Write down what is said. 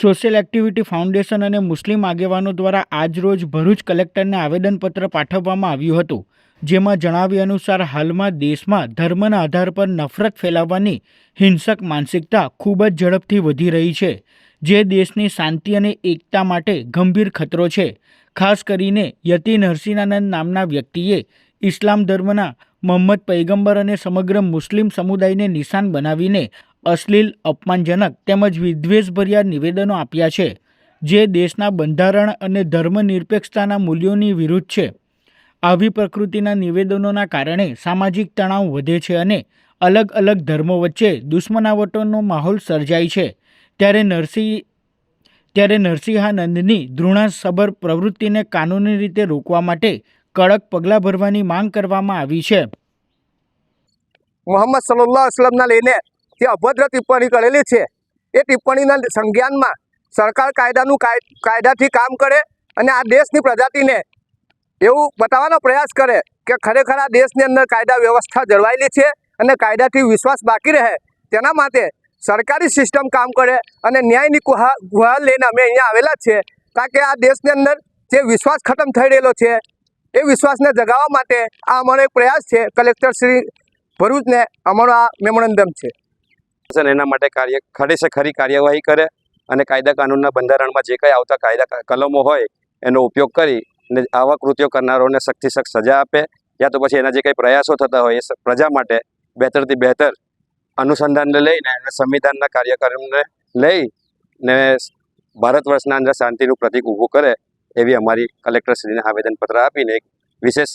Social activity foundation અને મુસ્લિમ આગેવાનો દ્વારા આજરોજ ભરૂચ કલેક્ટરને આવેદનપત્ર પાઠવવામાં આવ્યું હતું, જેમાં જણાવ્યા અનુસાર હાલમાં દેશમાં ધર્મના આધાર પર નફરત ફેલાવવાની હિંસક માનસિકતા ખૂબ જ ઝડપથી વધી રહી છે, જે દેશની શાંતિ અને એકતા માટે ગંભીર ખતરો છે. ખાસ કરીને યતિ નરસિંહાનંદ નામના વ્યક્તિએ ઇસ્લામ ધર્મના મોહમ્મદ પૈગંબર અને સમગ્ર મુસ્લિમ સમુદાયને નિશાન બનાવીને અશ્લીલ, અપમાનજનક તેમજ વિદ્વેષભર્યા નિવેદનો આપ્યા છે, જે દેશના બંધારણ અને ધર્મનિરપેક્ષતાના મૂલ્યોની વિરુદ્ધ છે. આવી પ્રકૃતિના નિવેદનોના કારણે સામાજિક તણાવ વધે છે અને અલગ અલગ ધર્મો વચ્ચે દુશ્મનાવટોનો માહોલ સર્જાય છે. ત્યારે નરસિંહાનંદની ઘૃણાસભર પ્રવૃત્તિને કાનૂની રીતે રોકવા માટે કડક પગલાં ભરવાની માંગ કરવામાં આવી છે. મોહમ્મદ સલ્લલ્લાહુ અલૈહિ વસલ્લમને લઈને જે અભદ્ર ટિપ્પણી કરેલી છે, એ ટિપ્પણીના સંજ્ઞાનમાં સરકાર કાયદાથી કામ કરે અને આ દેશની પ્રજાતિને એવું બતાવવાનો પ્રયાસ કરે કે ખરેખર આ દેશની અંદર કાયદા વ્યવસ્થા જળવાયેલી છે અને કાયદાથી વિશ્વાસ બાકી રહે. તેના માટે સરકારી સિસ્ટમ કામ કરે અને ન્યાયની ગુહાર લઈને અમે અહીંયા આવેલા છે, કારણ કે આ દેશની અંદર જે વિશ્વાસ ખતમ થઈ રહેલો છે એ વિશ્વાસને જગાવવા માટે આ અમારો એક પ્રયાસ છે. કલેક્ટર શ્રી ભરૂચને અમારો આ મેમોરેન્ડમ છે. એના માટે ખરી કાર્યવાહી કરે અને કાયદા કાનૂનના બંધારણમાં જે કંઈ આવતા કાયદા કલમો હોય એનો ઉપયોગ કરી અને આવા કૃત્યો કરનારોને સખ્તથી સખ્ત સજા આપે, યા તો પછી એના જે કંઈ પ્રયાસો થતા હોય એ પ્રજા માટે બહેતરથી બહેતર અનુસંધાનને લઈને અને સંવિધાનના કાર્યક્રમને લઈને ભારત વર્ષના અંદર શાંતિનું પ્રતીક ઊભું કરે એવી અમારી કલેક્ટરશ્રીને આવેદનપત્ર આપીને એક વિશેષ